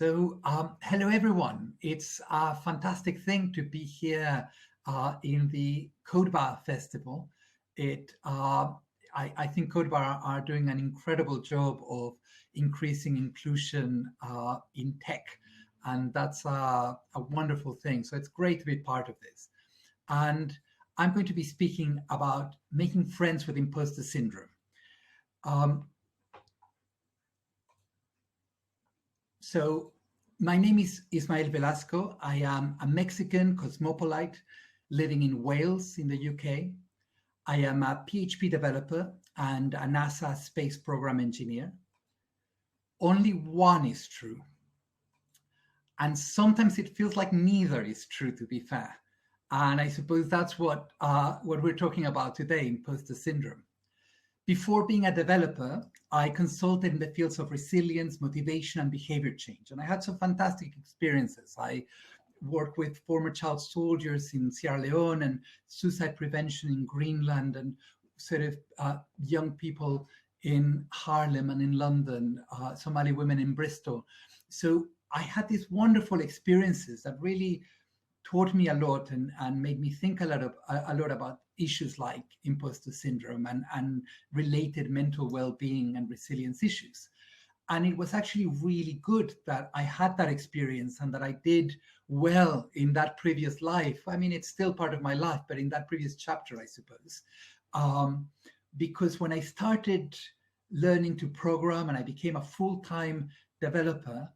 Hello everyone. It's a fantastic thing to be here in the Codebar Festival. I think Codebar are doing an incredible job of increasing inclusion in tech, and that's a wonderful thing. So it's great to be part of this. And I'm going to be speaking about making friends with imposter syndrome. So my name is Ismael Velasco. I am a Mexican cosmopolite living in Wales in the UK. I am a PHP developer and a NASA space program engineer. Only one is true. And sometimes it feels like neither is true, to be fair. And I suppose that's what we're talking about today, imposter syndrome. Before being a developer, I consulted in the fields of resilience, motivation, and behavior change. And I had some fantastic experiences. I worked with former child soldiers in Sierra Leone and suicide prevention in Greenland and sort of young people in Harlem and in London, Somali women in Bristol. So I had these wonderful experiences that really taught me a lot and made me think a lot about issues like imposter syndrome and related mental well-being and resilience issues. And it was actually really good that I had that experience and that I did well in that previous life. I mean, it's still part of my life, but in that previous chapter, I suppose. Because when I started learning to program and I became a full-time developer,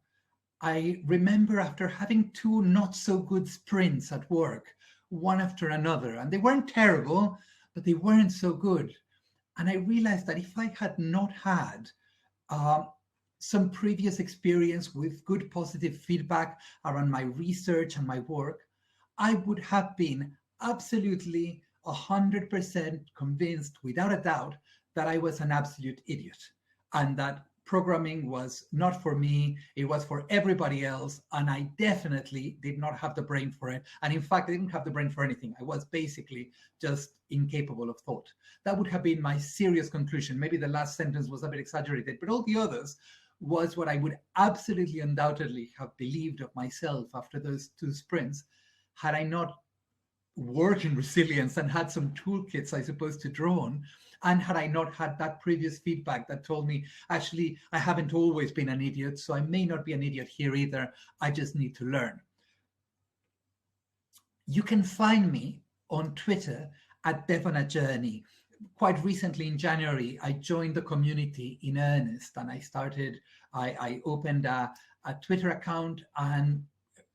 I remember after having two not so good sprints at work, one after another, and they weren't terrible, but they weren't so good. And I realized that if I had not had some previous experience with good positive feedback around my research and my work, I would have been absolutely 100% convinced, without a doubt, that I was an absolute idiot and that programming was not for me, it was for everybody else, and I definitely did not have the brain for it. And in fact, I didn't have the brain for anything. I was basically just incapable of thought. That would have been my serious conclusion. Maybe the last sentence was a bit exaggerated, but all the others was what I would absolutely undoubtedly have believed of myself after those two sprints, had I not worked in resilience and had some toolkits, I suppose, to draw on. And had I not had that previous feedback that told me, actually, I haven't always been an idiot, so I may not be an idiot here either. I just need to learn. You can find me on Twitter at @DevOnAJourney. Quite recently in January, I joined the community in earnest, and I opened a Twitter account and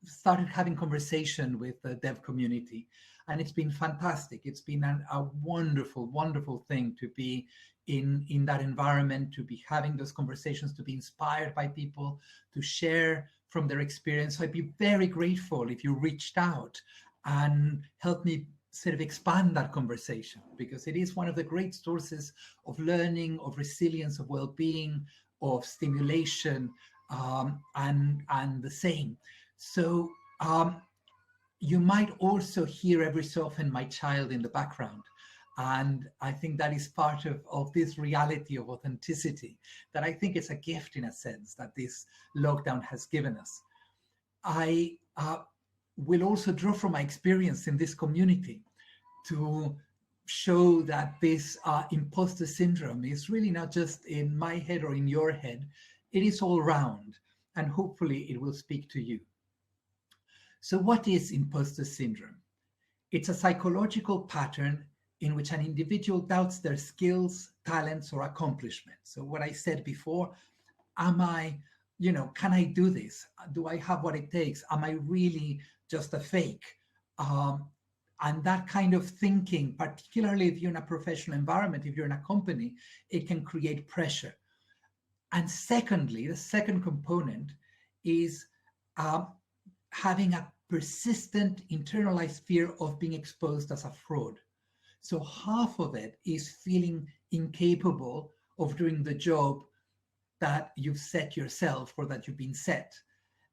started having conversation with the dev community. And it's been fantastic. It's been a wonderful, wonderful thing to be in that environment, to be having those conversations, to be inspired by people, to share from their experience. So I'd be very grateful if you reached out and helped me sort of expand that conversation, because it is one of the great sources of learning, of resilience, of well-being, of stimulation, and the same. So you might also hear every so often my child in the background. And I think that is part of this reality of authenticity, that I think is a gift in a sense that this lockdown has given us. I will also draw from my experience in this community to show that this imposter syndrome is really not just in my head or in your head. It is all around, and hopefully it will speak to you. So what is imposter syndrome? It's a psychological pattern in which an individual doubts their skills, talents, or accomplishments. So what I said before, can I do this? Do I have what it takes? Am I really just a fake? And that kind of thinking, particularly if you're in a professional environment, if you're in a company, it can create pressure. And secondly, the second component is having a persistent internalized fear of being exposed as a fraud. So half of it is feeling incapable of doing the job that you've set yourself or that you've been set.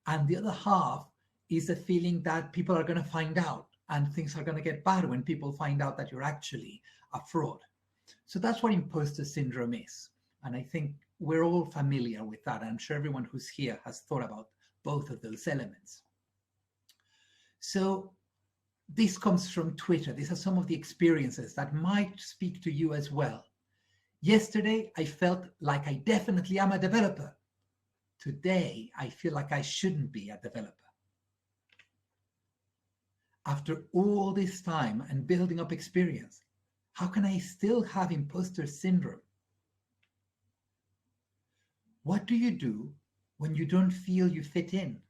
And the other half is the feeling that people are going to find out and things are going to get bad when people find out that you're actually a fraud. So that's what imposter syndrome is. And I think we're all familiar with that. I'm sure everyone who's here has thought about both of those elements. So this comes from Twitter. These are some of the experiences that might speak to you as well. Yesterday, I felt like I definitely am a developer. Today, I feel like I shouldn't be a developer. After all this time and building up experience, how can I still have imposter syndrome? What do you do when you don't feel you fit in?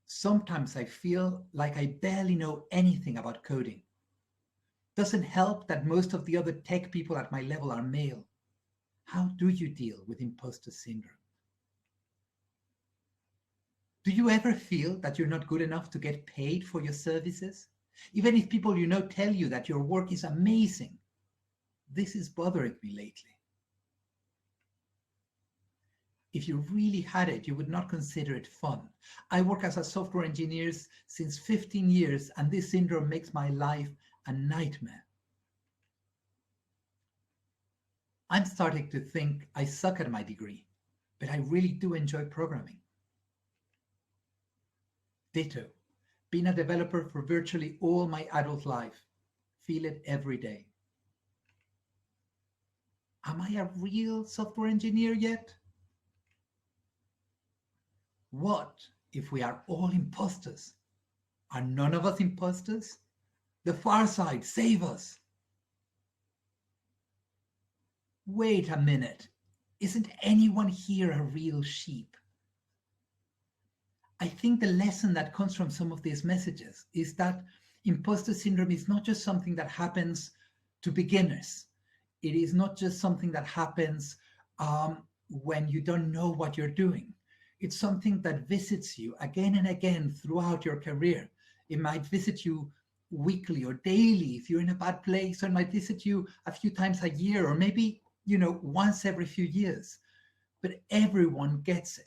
Sometimes I feel like I barely know anything about coding. Doesn't help that most of the other tech people at my level are male. How do you deal with imposter syndrome? Do you ever feel that you're not good enough to get paid for your services? Even if people you know tell you that your work is amazing. This is bothering me lately. If you really had it, you would not consider it fun. I work as a software engineer since 15 years, and this syndrome makes my life a nightmare. I'm starting to think I suck at my degree, but I really do enjoy programming. Ditto. Been a developer for virtually all my adult life. Feel it every day. Am I a real software engineer yet? What if we are all imposters? Are none of us imposters? The far side, save us. Wait a minute. Isn't anyone here a real sheep? I think the lesson that comes from some of these messages is that imposter syndrome is not just something that happens to beginners. It is not just something that happens when you don't know what you're doing. It's something that visits you again and again throughout your career. It might visit you weekly or daily if you're in a bad place, or it might visit you a few times a year, or maybe, once every few years. But everyone gets it.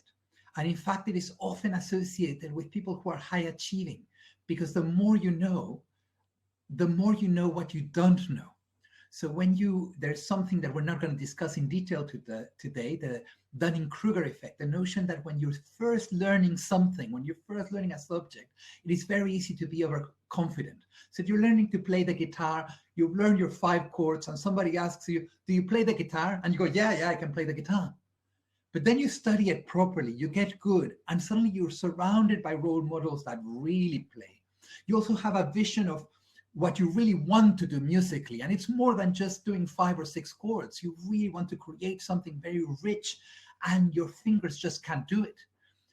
And in fact, it is often associated with people who are high achieving, because the more you know what you don't know. So there's something that we're not going to discuss in detail today, the Dunning-Kruger Effect, the notion that when you're first learning something, when you're first learning a subject, it is very easy to be overconfident. So if you're learning to play the guitar, you've learned your 5 chords, and somebody asks you, do you play the guitar? And you go, yeah, I can play the guitar. But then you study it properly, you get good, and suddenly you're surrounded by role models that really play. You also have a vision of what you really want to do musically, and it's more than just doing 5 or 6 chords. You really want to create something very rich, and your fingers just can't do it.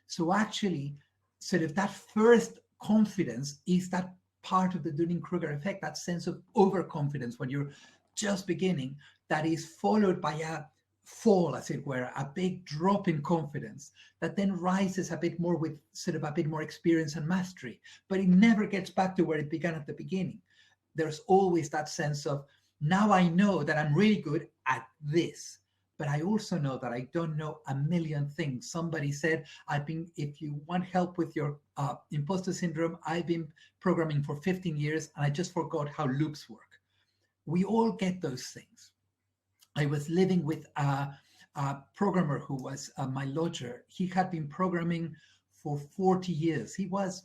So actually, sort of that first confidence is that part of the Dunning-Kruger effect, that sense of overconfidence when you're just beginning, that is followed by a fall, as it were, a big drop in confidence that then rises a bit more with sort of a bit more experience and mastery, but it never gets back to where it began at the beginning. There's always that sense of, now I know that I'm really good at this, but I also know that I don't know a million things. Somebody said, if you want help with your imposter syndrome, I've been programming for 15 years and I just forgot how loops work. We all get those things. I was living with a programmer who was my lodger. He had been programming for 40 years. He was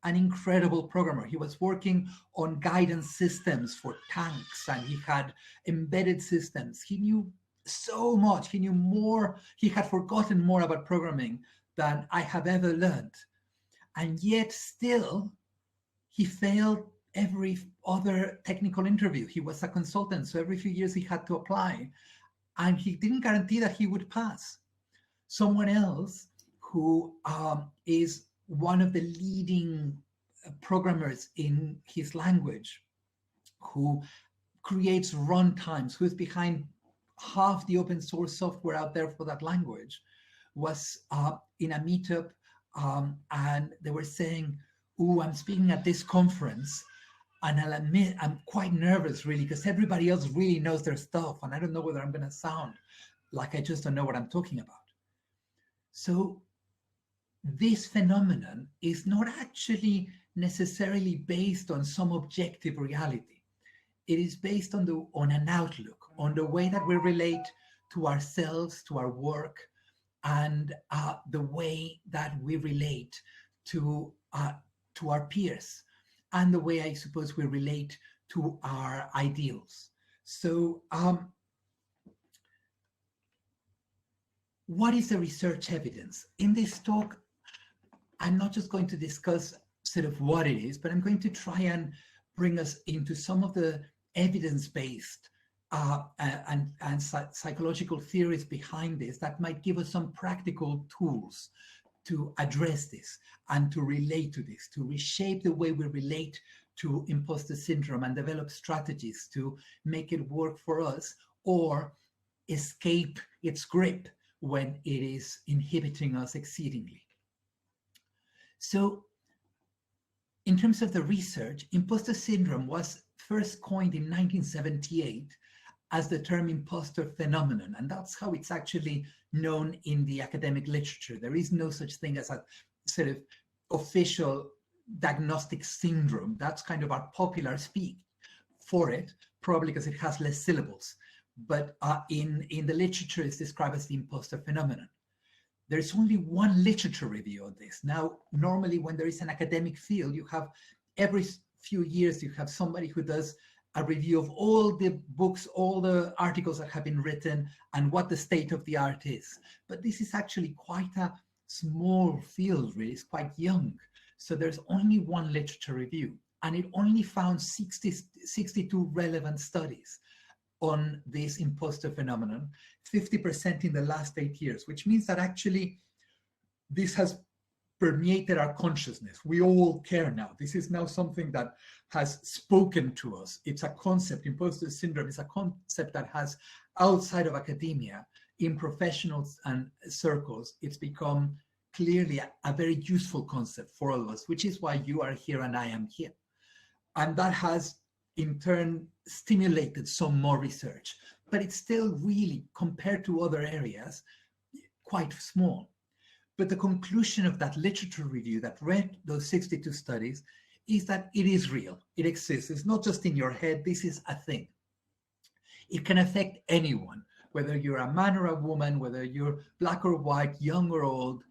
an incredible programmer. He was working on guidance systems for tanks, and he had embedded systems. He knew so much. He knew more. He had forgotten more about programming than I have ever learned. And yet still, he failed every other technical interview. He was a consultant, so every few years he had to apply, and he didn't guarantee that he would pass. Someone else who is one of the leading programmers in his language, who creates runtimes, who's behind half the open source software out there for that language, was in a meetup, and they were saying, I'm speaking at this conference, and I'll admit I'm quite nervous, really, because everybody else really knows their stuff, and I don't know whether I'm going to sound like I just don't know what I'm talking about. So this phenomenon is not actually necessarily based on some objective reality. It is based on an outlook, on the way that we relate to ourselves, to our work, and the way that we relate to our peers, and the way, I suppose, we relate to our ideals. So what is the research evidence? In this talk, I'm not just going to discuss sort of what it is, but I'm going to try and bring us into some of the evidence-based and psychological theories behind this that might give us some practical tools to address this and to relate to this, to reshape the way we relate to imposter syndrome and develop strategies to make it work for us or escape its grip when it is inhibiting us exceedingly. So in terms of the research, imposter syndrome was first coined in 1978 as the term imposter phenomenon, and that's how it's actually known in the academic literature. There is no such thing as a sort of official diagnostic syndrome. That's kind of our popular speak for it, probably because it has less syllables. But in the literature, it's described as the imposter phenomenon. There's only one literature review on this. Now, normally when there is an academic field, you have every few years, you have somebody who does a review of all the books, all the articles that have been written and what the state of the art is. But this is actually quite a small field, really. It's quite young. So there's only one literature review, and it only found 62 relevant studies on this imposter phenomenon, 50% in the last 8 years, which means that actually this has permeated our consciousness. We all care now. This is now something that has spoken to us. It's a concept. Imposter syndrome is a concept that has, outside of academia, in professionals and circles, it's become clearly a very useful concept for all of us, which is why you are here and I am here. And that has in turn stimulated some more research, but it's still really, compared to other areas, quite small. But the conclusion of that literature review that read those 62 studies is that it is real, it exists. It's not just in your head, this is a thing. It can affect anyone, whether you're a man or a woman, whether you're black or white, young or old.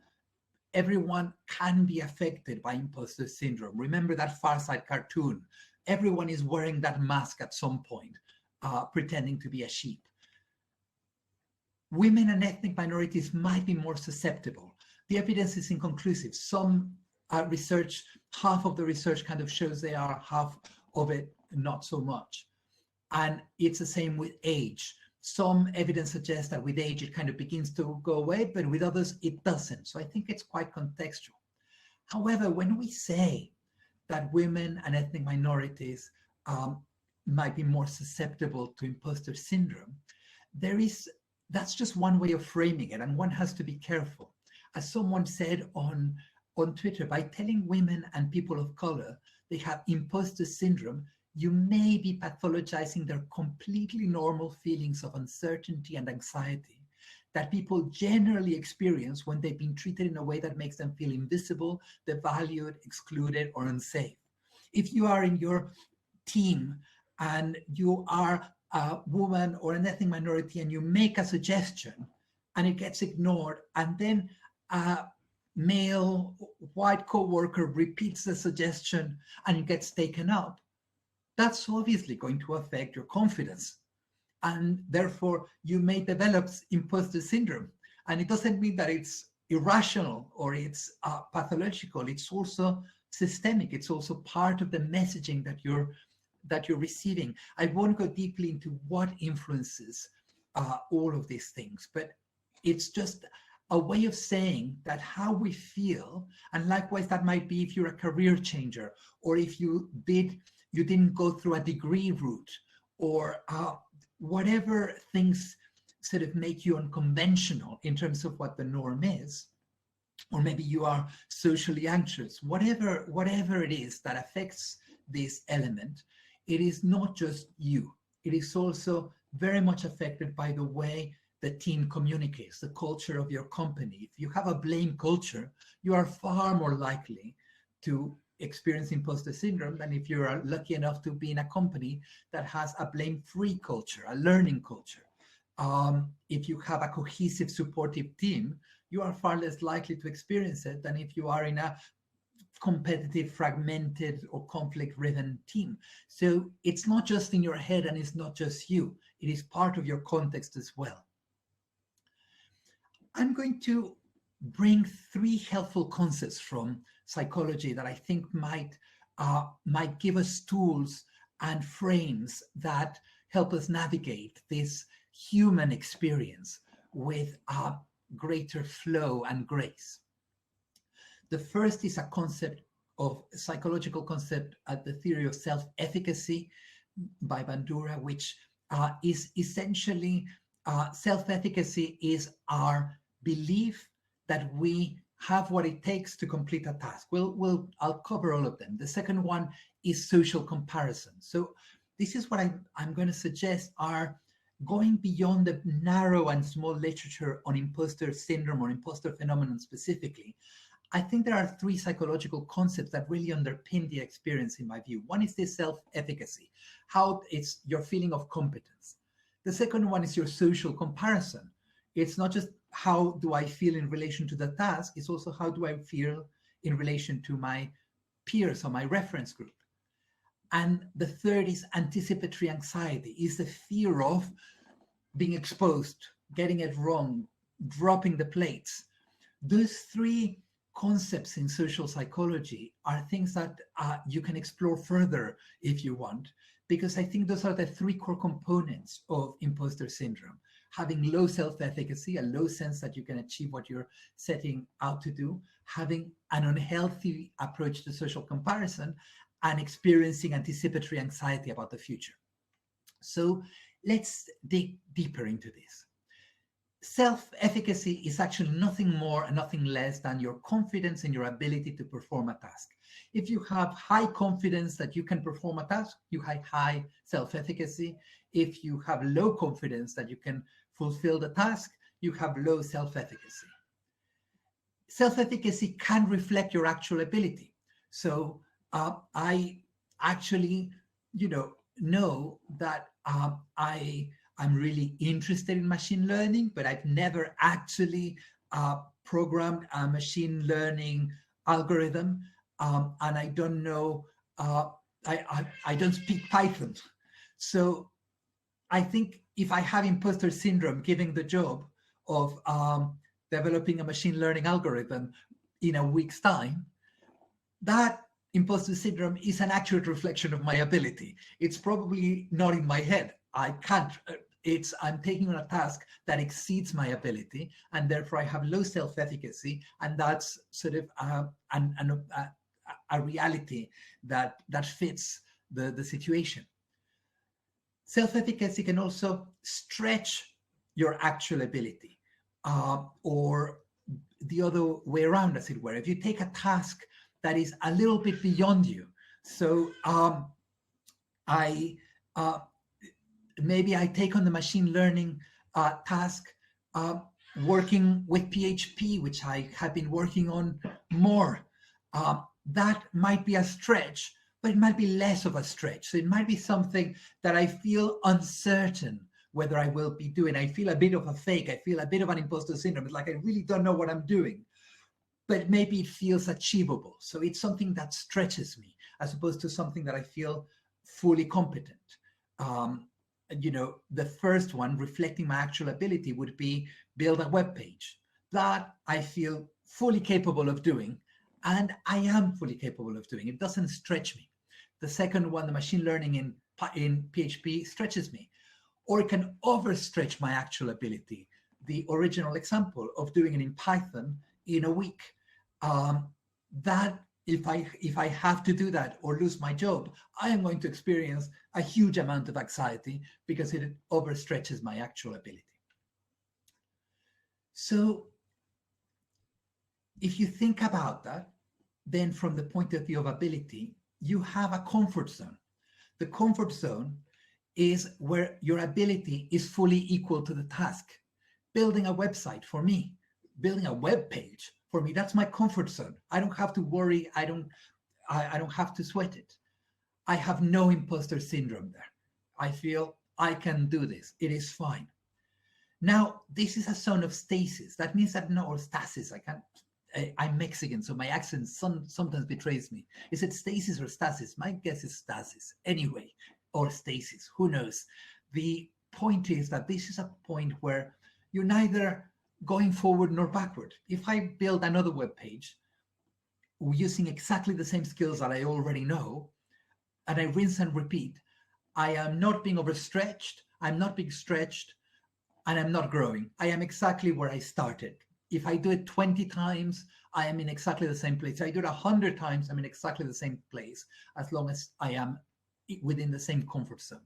Everyone can be affected by imposter syndrome. Remember that Far Side cartoon? Everyone is wearing that mask at some point, pretending to be a sheep. Women and ethnic minorities might be more susceptible. The evidence is inconclusive. Some research, half of the research kind of shows they are, half of it not so much. And it's the same with age. Some evidence suggests that with age it kind of begins to go away, but with others it doesn't. So I think it's quite contextual. However, when we say that women and ethnic minorities might be more susceptible to imposter syndrome, that's just one way of framing it, and one has to be careful. As someone said on Twitter, by telling women and people of color they have imposter syndrome, you may be pathologizing their completely normal feelings of uncertainty and anxiety that people generally experience when they've been treated in a way that makes them feel invisible, devalued, excluded, or unsafe. If you are in your team and you are a woman or an ethnic minority and you make a suggestion and it gets ignored, and then a male white co-worker repeats the suggestion and it gets taken up, that's obviously going to affect your confidence. And therefore, you may develop imposter syndrome. And it doesn't mean that it's irrational or it's pathological. It's also systemic. It's also part of the messaging that you're receiving. I won't go deeply into what influences all of these things, but it's just a way of saying that how we feel, and likewise that might be if you're a career changer, or if you didn't go through a degree route, or whatever things sort of make you unconventional in terms of what the norm is, or maybe you are socially anxious, whatever it is that affects this element, it is not just you. It is also very much affected by the way the team communicates, the culture of your company. If you have a blame culture, you are far more likely to experience imposter syndrome than if you're lucky enough to be in a company that has a blame-free culture, a learning culture. If you have a cohesive, supportive team, you are far less likely to experience it than if you are in a competitive, fragmented, or conflict-ridden team. So it's not just in your head, and it's not just you. It is part of your context as well. I'm going to bring 3 helpful concepts from psychology that I think might give us tools and frames that help us navigate this human experience with greater flow and grace. The first is a concept of psychological concept at the theory of self-efficacy by Bandura, which is essentially self-efficacy is our belief that we have what it takes to complete a task. I'll cover all of them. The second one is social comparison. So this is what I'm going to suggest are going beyond the narrow and small literature on imposter syndrome or imposter phenomenon specifically. I think there are 3 psychological concepts that really underpin the experience in my view. One is this self-efficacy, how it's your feeling of competence. The second one is your social comparison. It's not just how do I feel in relation to the task, it's also how do I feel in relation to my peers or my reference group. And the third is anticipatory anxiety, is the fear of being exposed, getting it wrong, dropping the plates. Those 3 concepts in social psychology are things that you can explore further if you want, because I think those are the 3 core components of imposter syndrome. Having low self-efficacy, a low sense that you can achieve what you're setting out to do, having an unhealthy approach to social comparison, and experiencing anticipatory anxiety about the future. So let's dig deeper into this. Self-efficacy is actually nothing more and nothing less than your confidence in your ability to perform a task. If you have high confidence that you can perform a task, you have high self-efficacy. If you have low confidence that you can fulfill the task, you have low self-efficacy. Self-efficacy can reflect your actual ability. So I actually, know that I'm really interested in machine learning, but I've never actually programmed a machine learning algorithm, and I don't know. I don't speak Python, so I think if I have imposter syndrome, giving the job of developing a machine learning algorithm in a week's time, that imposter syndrome is an accurate reflection of my ability. It's probably not in my head. I can't. I'm taking on a task that exceeds my ability, and therefore I have low self-efficacy, and that's sort of a reality that fits the situation. Self-efficacy can also stretch your actual ability, or the other way around, as it were. If you take a task that is a little bit beyond you, so maybe I take on the machine learning task, working with PHP, which I have been working on more. That might be a stretch, but it might be less of a stretch. So it might be something that I feel uncertain whether I will be doing. I feel a bit of a fake. I feel a bit of an imposter syndrome. It's like I really don't know what I'm doing, but maybe it feels achievable. So it's something that stretches me as opposed to something that I feel fully competent. The first one, reflecting my actual ability, would be build a web page. That I feel fully capable of doing, and I am fully capable of doing. It doesn't stretch me. The second one, the machine learning in PHP, stretches me, or it can overstretch my actual ability. The original example of doing it in Python in a week, that if I have to do that or lose my job, I am going to experience a huge amount of anxiety because it overstretches my actual ability. So if you think about that, then from the point of view of ability, you have a comfort zone. The comfort zone is where your ability is fully equal to the task. Building a website for me, building a web page for me, that's my comfort zone. I don't have to worry. I don't have to sweat it. I have no imposter syndrome there. I feel I can do this. It is fine. Now, this is a zone of stasis. That means that or stasis. I'm Mexican, so my accent sometimes betrays me. Is it stasis or stasis? My guess is stasis. Anyway, or stasis, who knows? The point is that this is a point where you're neither going forward nor backward. If I build another web page using exactly the same skills that I already know, and I rinse and repeat, I am not being overstretched, I'm not being stretched, and I'm not growing. I am exactly where I started. If I do it 20 times, I am in exactly the same place. If I do it 100 times, I'm in exactly the same place, as long as I am within the same comfort zone.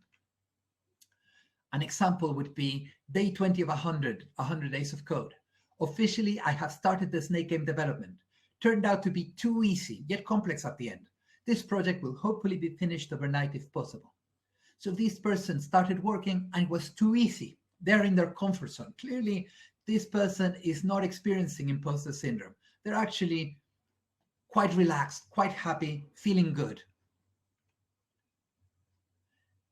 An example would be day 20 of 100 days of code. Officially, I have started the snake game development. Turned out to be too easy, yet complex at the end. This project will hopefully be finished overnight if possible. So this person started working and it was too easy. They're in their comfort zone. Clearly, this person is not experiencing imposter syndrome. They're actually quite relaxed, quite happy, feeling good.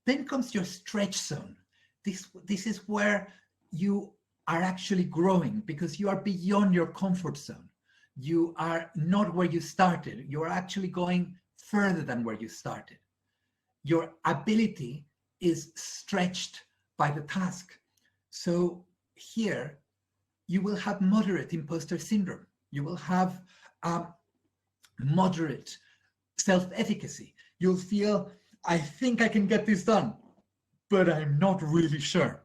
Then comes your stretch zone. This is where you are actually growing because you are beyond your comfort zone. You are not where you started. You are actually going further than where you started. Your ability is stretched by the task. So here, you will have moderate imposter syndrome. You will have moderate self-efficacy. You'll feel, I think I can get this done, but I'm not really sure.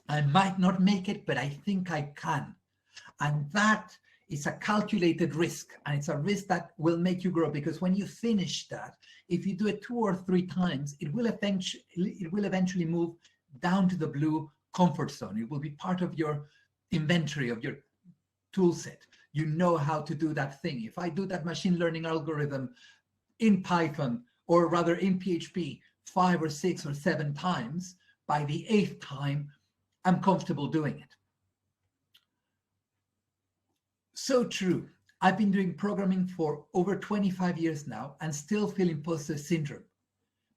I might not make it, but I think I can. And that is a calculated risk, and it's a risk that will make you grow, because when you finish that, if you do it 2 or 3 times, it will eventually move down to the blue comfort zone. It will be part of your inventory, of your tool set. You know how to do that thing. If I do that machine learning algorithm in Python, or rather in PHP, 5 or 6 or 7 times, by the 8th time, I'm comfortable doing it. So true. I've been doing programming for over 25 years now and still feel imposter syndrome.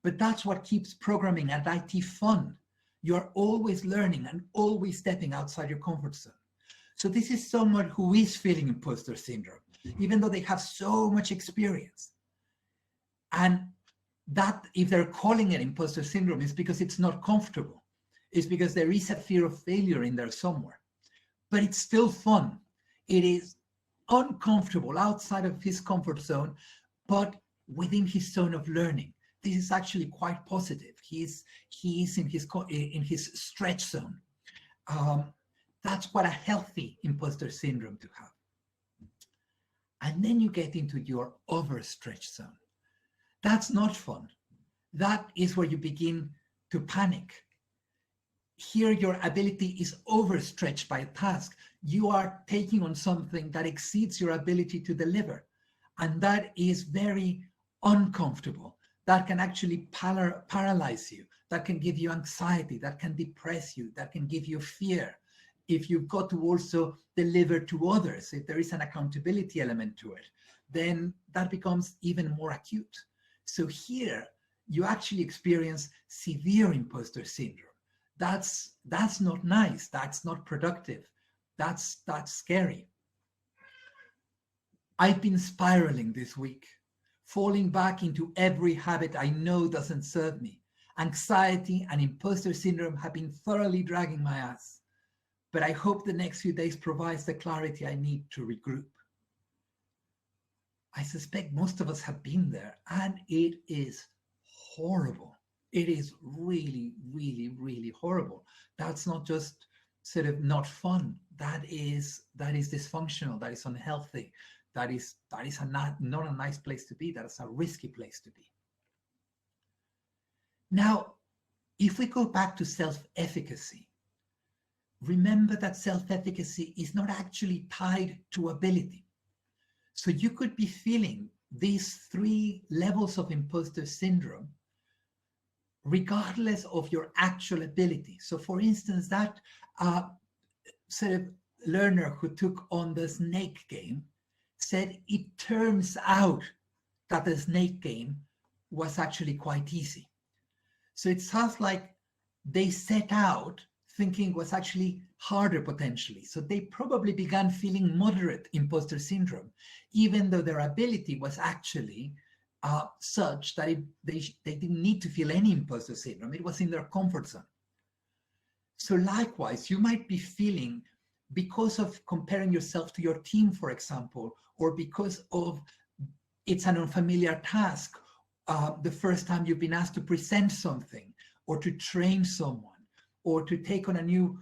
But that's what keeps programming and IT fun. You're always learning and always stepping outside your comfort zone. So this is someone who is feeling imposter syndrome, even though they have so much experience. And that, if they're calling it imposter syndrome, is because it's not comfortable. It's because there is a fear of failure in there somewhere. But it's still fun. It is uncomfortable outside of his comfort zone, but within his zone of learning. This is actually quite positive. He is in his stretch zone. That's quite a healthy imposter syndrome to have. And then you get into your overstretch zone. That's not fun. That is where you begin to panic. Here, your ability is overstretched by a task. You are taking on something that exceeds your ability to deliver. And that is very uncomfortable. That can actually paralyze you. That can give you anxiety. That can depress you. That can give you fear. If you've got to also deliver to others, if there is an accountability element to it, then that becomes even more acute. So here, you actually experience severe imposter syndrome. That's not nice. That's not productive. That's scary. I've been spiraling this week, falling back into every habit I know doesn't serve me. Anxiety and imposter syndrome have been thoroughly dragging my ass. But I hope the next few days provides the clarity I need to regroup. I suspect most of us have been there, and it is horrible. It is really, really, really horrible. That's not just sort of not fun. That is dysfunctional. That is unhealthy. That is not a nice place to be. That is a risky place to be. Now, if we go back to self-efficacy, remember that self-efficacy is not actually tied to ability. So you could be feeling these 3 levels of imposter syndrome regardless of your actual ability. So for instance, that sort of learner who took on the snake game said it turns out that the snake game was actually quite easy. So it sounds like they set out thinking was actually harder potentially. So they probably began feeling moderate imposter syndrome, even though their ability was actually such that they didn't need to feel any imposter syndrome. It was in their comfort zone. So likewise, you might be feeling, because of comparing yourself to your team, for example, or because of it's an unfamiliar task, the first time you've been asked to present something, or to train someone, or to take on a new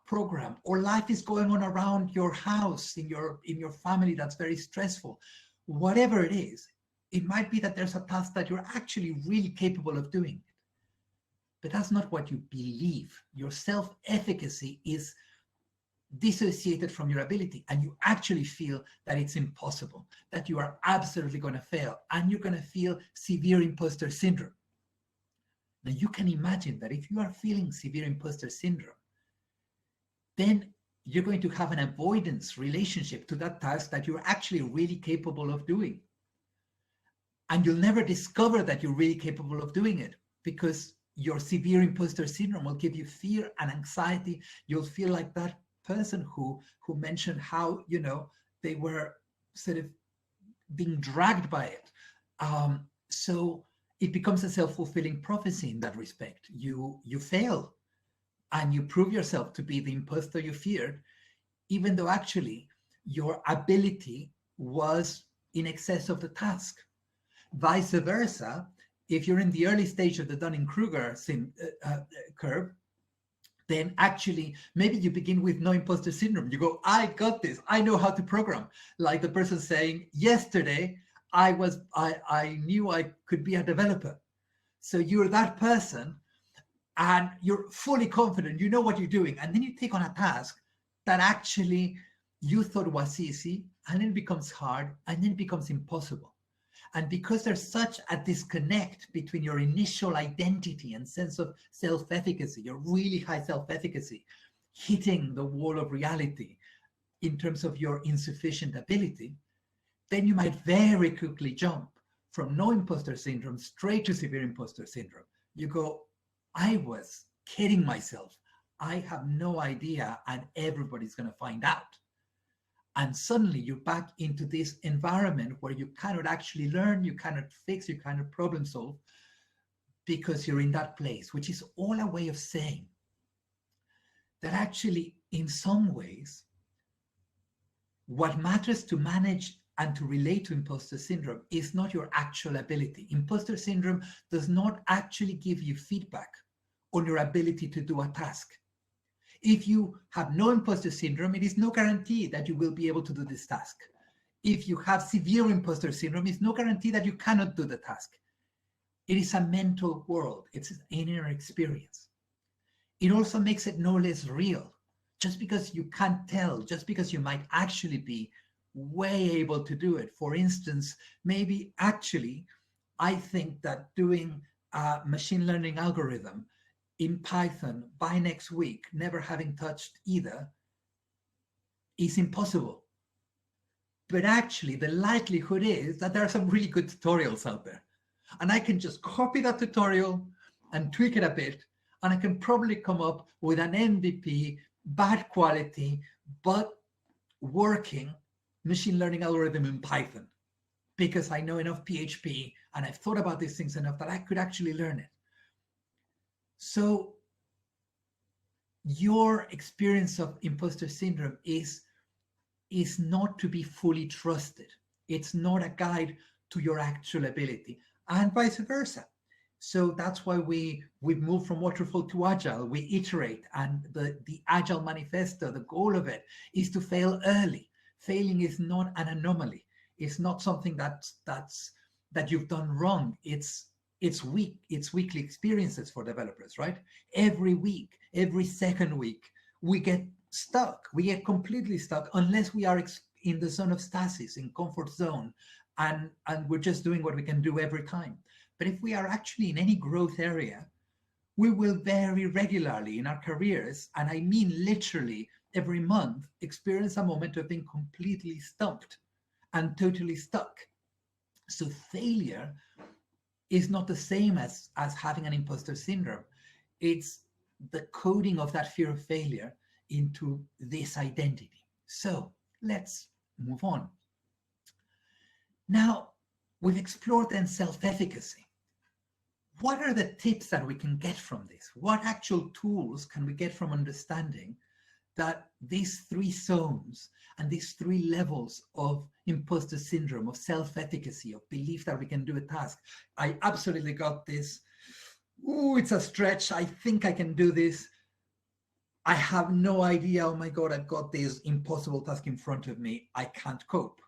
program, or life is going on around your house, in your family that's very stressful. Whatever it is, it might be that there's a task that you're actually really capable of doing. But that's not what you believe. Your self-efficacy is dissociated from your ability, and you actually feel that it's impossible, that you are absolutely going to fail, and you're going to feel severe imposter syndrome. Now you can imagine that if you are feeling severe imposter syndrome, then you're going to have an avoidance relationship to that task that you're actually really capable of doing. And you'll never discover that you're really capable of doing it, because your severe imposter syndrome will give you fear and anxiety. You'll feel like that person who mentioned how, they were sort of being dragged by it. So it becomes a self-fulfilling prophecy in that respect. You fail and you prove yourself to be the imposter you feared, even though actually your ability was in excess of the task. Vice versa, if you're in the early stage of the Dunning-Kruger curve, then actually maybe you begin with no imposter syndrome. You go, I got this. I know how to program. Like the person saying, yesterday I knew I could be a developer. So you're that person and you're fully confident. You know what you're doing. And then you take on a task that actually you thought was easy, and then it becomes hard, and then it becomes impossible. And because there's such a disconnect between your initial identity and sense of self-efficacy, your really high self-efficacy, hitting the wall of reality in terms of your insufficient ability, then you might very quickly jump from no imposter syndrome straight to severe imposter syndrome. You go, I was kidding myself. I have no idea, and everybody's going to find out. And suddenly you're back into this environment where you cannot actually learn, you cannot fix, you cannot problem solve, because you're in that place, which is all a way of saying that actually, in some ways, what matters to manage and to relate to imposter syndrome is not your actual ability. Imposter syndrome does not actually give you feedback on your ability to do a task. If you have no imposter syndrome, it is no guarantee that you will be able to do this task. If you have severe imposter syndrome, it's no guarantee that you cannot do the task. It is a mental world. It's an inner experience. It also makes it no less real. Just because you can't tell, just because you might actually be way able to do it. For instance, maybe actually, I think that doing a machine learning algorithm in Python by next week, never having touched either, is impossible. But actually, the likelihood is that there are some really good tutorials out there. And I can just copy that tutorial and tweak it a bit, and I can probably come up with an MVP, bad quality, but working machine learning algorithm in Python, because I know enough PHP and I've thought about these things enough that I could actually learn it. So your experience of imposter syndrome is not to be fully trusted. It's not a guide to your actual ability, and vice versa. So that's why we've moved from waterfall to agile. We iterate, and the agile manifesto, the goal of it is to fail early. Failing is not an anomaly. It's not something that you've done wrong. It's weekly experiences for developers, right? Every week, every second week, we get stuck. We get completely stuck unless we are in the zone of stasis, in comfort zone, and we're just doing what we can do every time. But if we are actually in any growth area, we will very regularly in our careers, and I mean literally every month, experience a moment of being completely stumped and totally stuck. So failure is not the same as having an imposter syndrome. It's the coding of that fear of failure into this identity. So let's move on. Now, we've explored then self-efficacy. What are the tips that we can get from this? What actual tools can we get from understanding that these three zones and these three levels of imposter syndrome, of self-efficacy, of belief that we can do a task? I absolutely got this. Ooh, it's a stretch. I think I can do this. I have no idea. Oh my God, I've got this impossible task in front of me. I can't cope.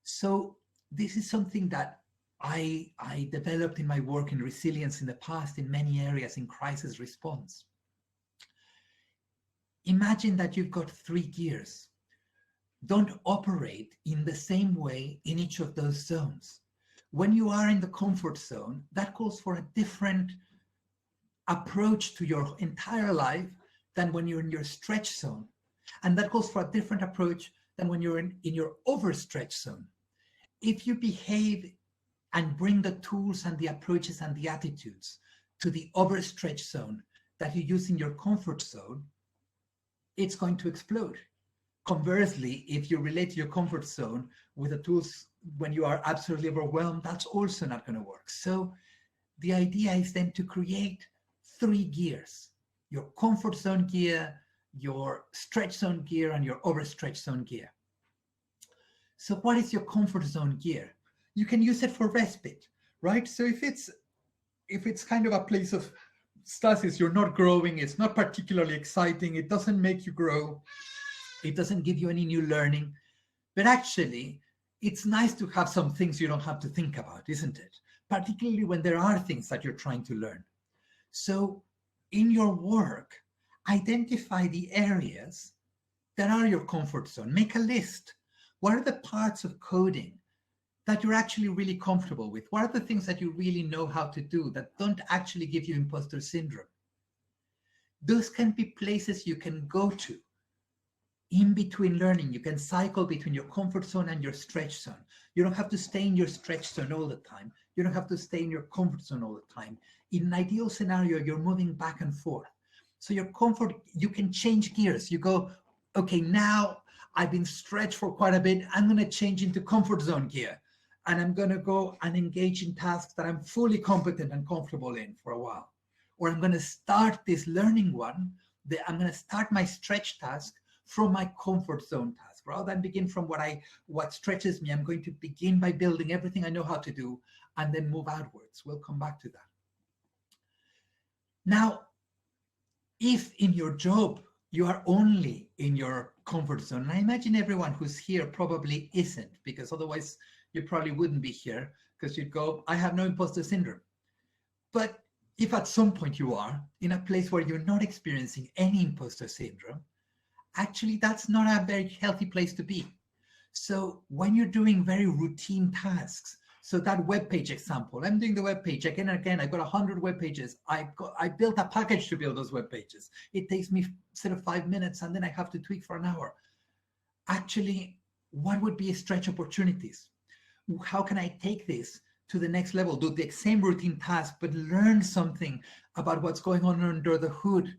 So this is something that I developed in my work in resilience in the past, in many areas, in crisis response. Imagine that you've got three gears. Don't operate in the same way in each of those zones. When you are in the comfort zone, that calls for a different approach to your entire life than when you're in your stretch zone. And that calls for a different approach than when you're in your overstretch zone. If you behave and bring the tools and the approaches and the attitudes to the overstretch zone that you use in your comfort zone, it's going to explode. Conversely, if you relate to your comfort zone with the tools when you are absolutely overwhelmed, that's also not going to work. So the idea is then to create three gears: your comfort zone gear, your stretch zone gear, and your overstretch zone gear. So what is your comfort zone gear? You can use it for respite, right? So if it's kind of a place of stasis, you're not growing, it's not particularly exciting, it doesn't make you grow, it doesn't give you any new learning, but actually it's nice to have some things you don't have to think about, isn't it? Particularly when there are things that you're trying to learn. So in your work, identify the areas that are your comfort zone. Make a list. What are the parts of coding that you're actually really comfortable with? What are the things that you really know how to do that don't actually give you imposter syndrome? Those can be places you can go to in between learning. You can cycle between your comfort zone and your stretch zone. You don't have to stay in your stretch zone all the time. You don't have to stay in your comfort zone all the time. In an ideal scenario, you're moving back and forth. So your comfort, you can change gears. You go, okay, now I've been stretched for quite a bit. I'm going to change into comfort zone gear. And I'm going to go and engage in tasks that I'm fully competent and comfortable in for a while. Or I'm going to start this learning one. I'm going to start my stretch task from my comfort zone task. Rather than begin from what stretches me, I'm going to begin by building everything I know how to do and then move outwards. We'll come back to that. Now, if in your job you are only in your comfort zone, and I imagine everyone who's here probably isn't, because otherwise you probably wouldn't be here, because you'd go, I have no imposter syndrome. But if at some point you are in a place where you're not experiencing any imposter syndrome, actually that's not a very healthy place to be. So when you're doing very routine tasks, so that web page example, I'm doing the web page again and again. I've got 100 web pages. I built a package to build those web pages. It takes me sort of 5 minutes, and then I have to tweak for an hour. Actually, what would be stretch opportunities? How can I take this to the next level? Do the same routine task, but learn something about what's going on under the hood.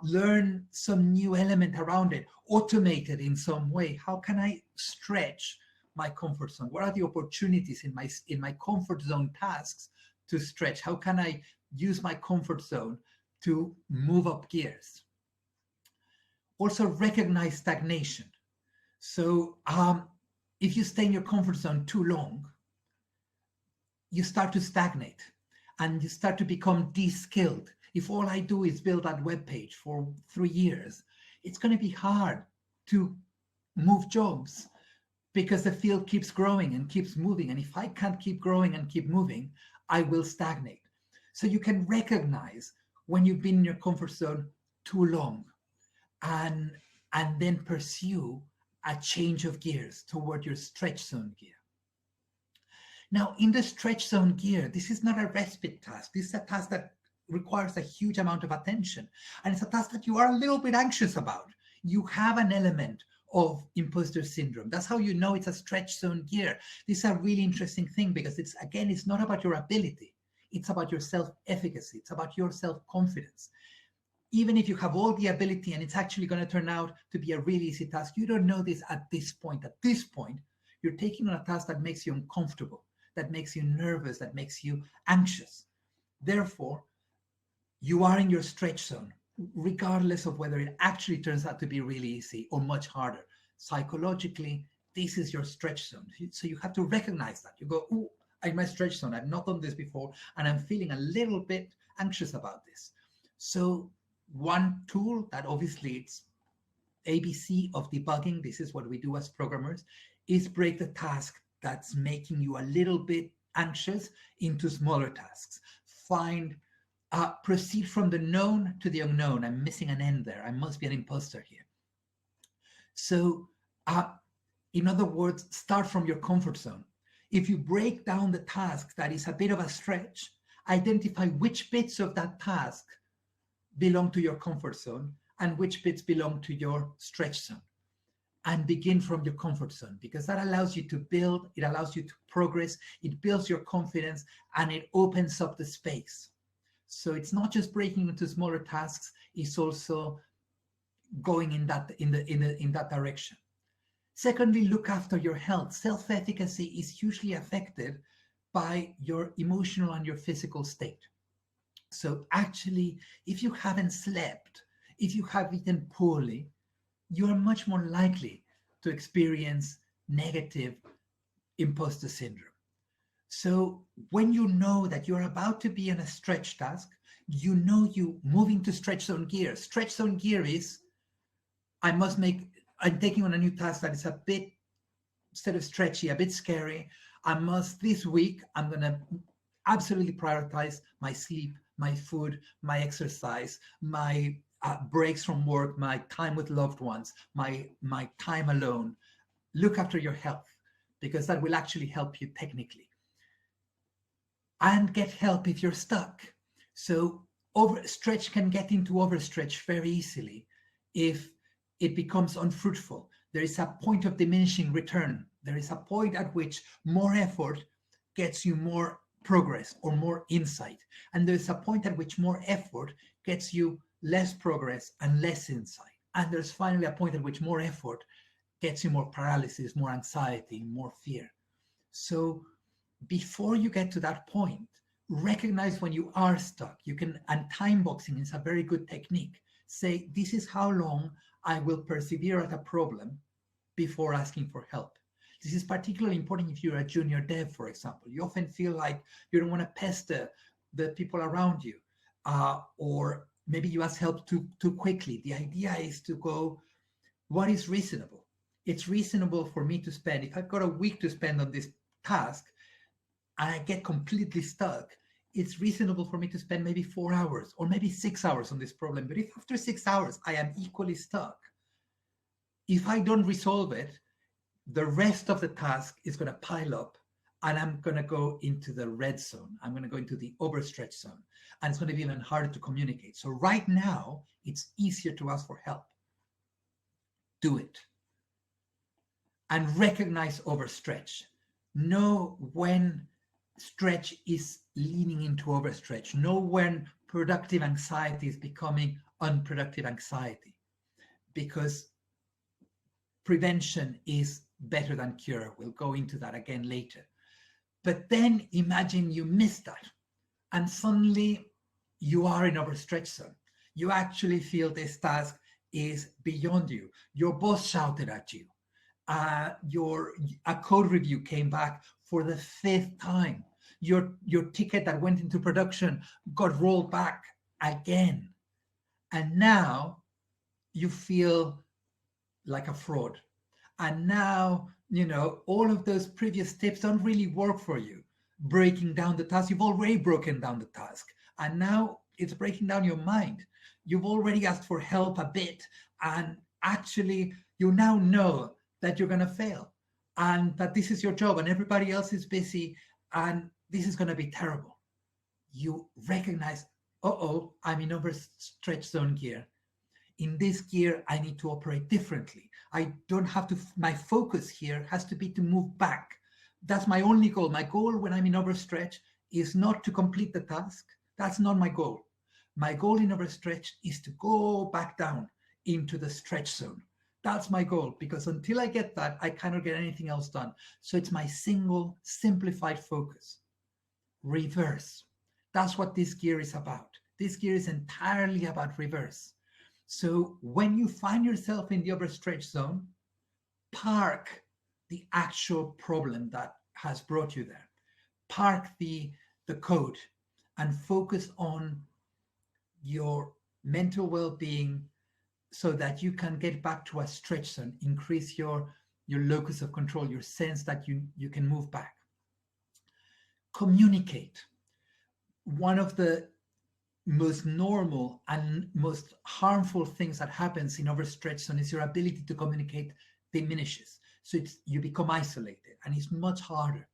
Learn some new element around it. Automate it in some way. How can I stretch my comfort zone? What are the opportunities in my comfort zone tasks to stretch? How can I use my comfort zone to move up gears? Also recognize stagnation. So if you stay in your comfort zone too long, you start to stagnate and you start to become de-skilled. If all I do is build that web page for 3 years, it's going to be hard to move jobs, because the field keeps growing and keeps moving. And if I can't keep growing and keep moving, I will stagnate. So you can recognize when you've been in your comfort zone too long and then pursue a change of gears toward your stretch zone gear. Now, in the stretch zone gear, this is not a respite task. This is a task that requires a huge amount of attention. And it's a task that you are a little bit anxious about. You have an element of imposter syndrome. That's how you know it's a stretch zone gear. This is a really interesting thing, because it's not about your ability. It's about your self-efficacy. It's about your self-confidence. even if you have all the ability and it's actually going to turn out to be a really easy task, you don't know this at this point. At this point, you're taking on a task that makes you uncomfortable, that makes you nervous, that makes you anxious. Therefore, you are in your stretch zone, regardless of whether it actually turns out to be really easy or much harder. Psychologically, this is your stretch zone. So you have to recognize that. You go, oh, I'm in my stretch zone. I've not done this before, and I'm feeling a little bit anxious about this. So one tool that obviously it's ABC of debugging, this is what we do as programmers, is break the task that's making you a little bit anxious into smaller tasks. Proceed from the known to the unknown. I'm missing an N there. I must be an imposter here. So in other words, start from your comfort zone. If you break down the task that is a bit of a stretch, identify which bits of that task belong to your comfort zone and which bits belong to your stretch zone. And begin from your comfort zone, because that allows you to build, it allows you to progress, it builds your confidence, and it opens up the space. So it's not just breaking into smaller tasks, it's also going in that direction. Secondly, look after your health. Self-efficacy is hugely affected by your emotional and your physical state. So actually, if you haven't slept, if you have eaten poorly, you are much more likely to experience negative imposter syndrome. So when you know that you're about to be in a stretch task, you know you move into stretch zone gear. Stretch zone gear is, I'm taking on a new task that is a bit sort of stretchy, a bit scary. This week, I'm going to absolutely prioritize my sleep, my food, my exercise, my breaks from work, my time with loved ones, my time alone. Look after your health, because that will actually help you technically. And get help if you're stuck. So overstretch can get into overstretch very easily if it becomes unfruitful. There is a point of diminishing return. There is a point at which more effort gets you more progress or more insight. And there's a point at which more effort gets you less progress and less insight. And there's finally a point at which more effort gets you more paralysis, more anxiety, more fear. So before you get to that point, recognize when you are stuck. And time boxing is a very good technique. Say, this is how long I will persevere at a problem before asking for help. This is particularly important if you're a junior dev, for example. You often feel like you don't want to pester the people around you, or maybe you ask help too quickly. The idea is to go, what is reasonable? It's reasonable for me to spend, if I've got a week to spend on this task and I get completely stuck, it's reasonable for me to spend maybe 4 hours or maybe 6 hours on this problem. But if after 6 hours I am equally stuck, if I don't resolve it, the rest of the task is going to pile up and I'm going to go into the red zone. I'm going to go into the overstretch zone, and it's going to be even harder to communicate. So right now, it's easier to ask for help. Do it. And recognize overstretch. Know when stretch is leaning into overstretch. Know when productive anxiety is becoming unproductive anxiety, because prevention is better than cure. We'll go into that again later. But then imagine you missed that, and suddenly you are in overstretch zone. You actually feel this task is beyond you. Your boss shouted at you. A code review came back for the 5th time. Your ticket that went into production got rolled back again. And now you feel like a fraud. And now, all of those previous tips don't really work for you. Breaking down the task, you've already broken down the task. And now it's breaking down your mind. You've already asked for help a bit. And actually, you now know that you're going to fail and that this is your job and everybody else is busy and this is going to be terrible. You recognize, I'm in overstretch zone gear. In this gear, I need to operate differently. I don't have to, my focus here has to be to move back. That's my only goal. My goal when I'm in overstretch is not to complete the task. That's not my goal. My goal in overstretched is to go back down into the stretch zone. That's my goal, because until I get that, I cannot get anything else done. So it's my single simplified focus. Reverse. That's what this gear is about. This gear is entirely about reverse. So when you find yourself in the overstretched zone, park the actual problem that has brought you there. Park the code and focus on your mental well-being so that you can get back to a stretch zone, increase your locus of control, your sense that you can move back. Communicate. One of the most normal and most harmful things that happens in overstretched zone is your ability to communicate diminishes. So you become isolated and it's much harder.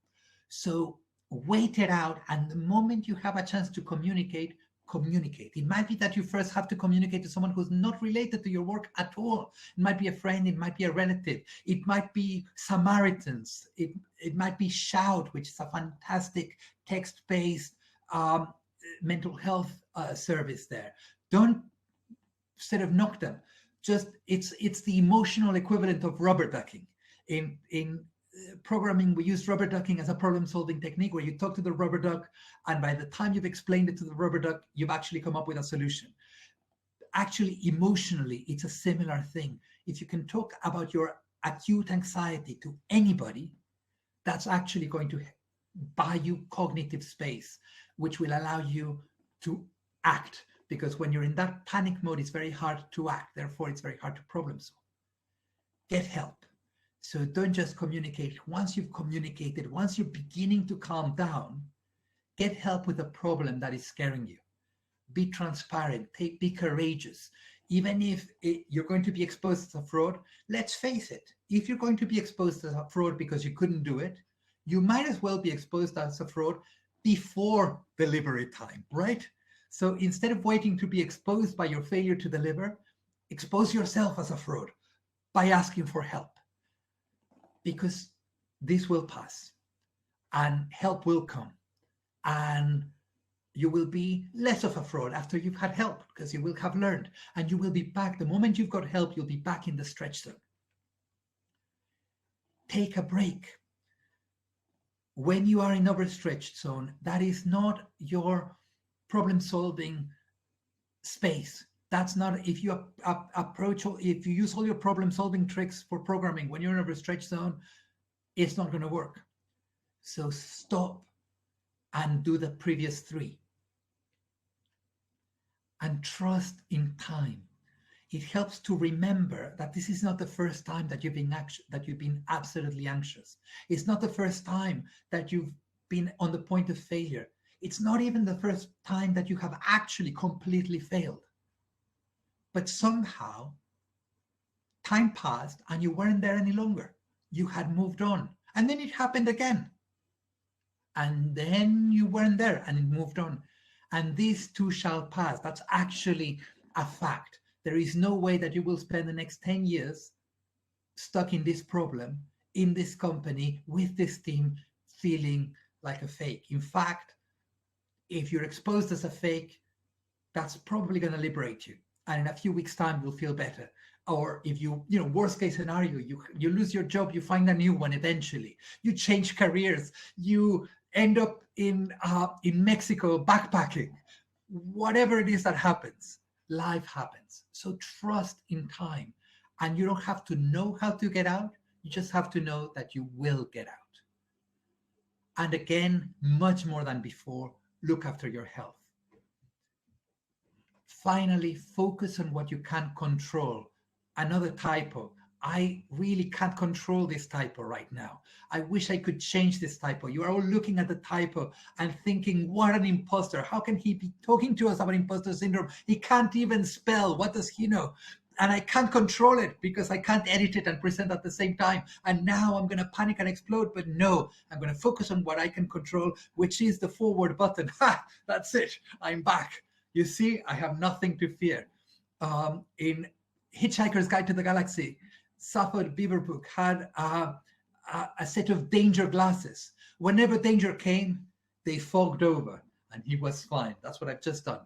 So wait it out, and the moment you have a chance to communicate. It might be that you first have to communicate to someone who's not related to your work at all. It might be a friend, it might be a relative, it might be Samaritans, it might be Shout, which is a fantastic text-based mental health service there. Don't sort of knock them. Just it's the emotional equivalent of rubber ducking. In programming, we use rubber ducking as a problem-solving technique where you talk to the rubber duck, and by the time you've explained it to the rubber duck, you've actually come up with a solution. Actually, emotionally, it's a similar thing. If you can talk about your acute anxiety to anybody, that's actually going to buy you cognitive space, which will allow you to act. Because when you're in that panic mode, it's very hard to act. Therefore, it's very hard to problem solve. Get help. So don't just communicate. Once you've communicated, once you're beginning to calm down, get help with the problem that is scaring you. Be transparent, be courageous. Even if you're going to be exposed as a fraud, let's face it, if you're going to be exposed as a fraud because you couldn't do it, you might as well be exposed as a fraud before delivery time, right? So instead of waiting to be exposed by your failure to deliver, expose yourself as a fraud by asking for help. Because this will pass and help will come, and you will be less of a fraud after you've had help, because you will have learned, and you will be back. The moment you've got help, you'll be back in the stretch zone. Take a break. When you are in overstretched zone, that is not your problem-solving space. That's not, if you if you use all your problem-solving tricks for programming when you're in a overstretched zone, it's not going to work. So stop and do the previous three. And trust in time. It helps to remember that this is not the first time that you've been absolutely anxious. It's not the first time that you've been on the point of failure. It's not even the first time that you have actually completely failed. But somehow, time passed and you weren't there any longer. You had moved on. And then it happened again. And then you weren't there and it moved on. And these too shall pass. That's actually a fact. There is no way that you will spend the next 10 years stuck in this problem, in this company, with this team, feeling like a fake. In fact, if you're exposed as a fake, that's probably going to liberate you. And in a few weeks' time, you'll feel better. Or if worst case scenario, you lose your job, you find a new one eventually. You change careers, you end up in Mexico backpacking. Whatever it is that happens, life happens. So trust in time. And you don't have to know how to get out. You just have to know that you will get out. And again, much more than before, look after your health. Finally, focus on what you can control. Another typo. I really can't control this typo right now. I wish I could change this typo. You are all looking at the typo and thinking, what an imposter. How can he be talking to us about imposter syndrome? He can't even spell. What does he know? And I can't control it because I can't edit it and present at the same time. And now I'm going to panic and explode. But no, I'm going to focus on what I can control, which is the forward button. Ha! That's it. I'm back. You see, I have nothing to fear. In Hitchhiker's Guide to the Galaxy, Safford Beaverbrook had a set of danger glasses. Whenever danger came, they fogged over and he was fine. That's what I've just done.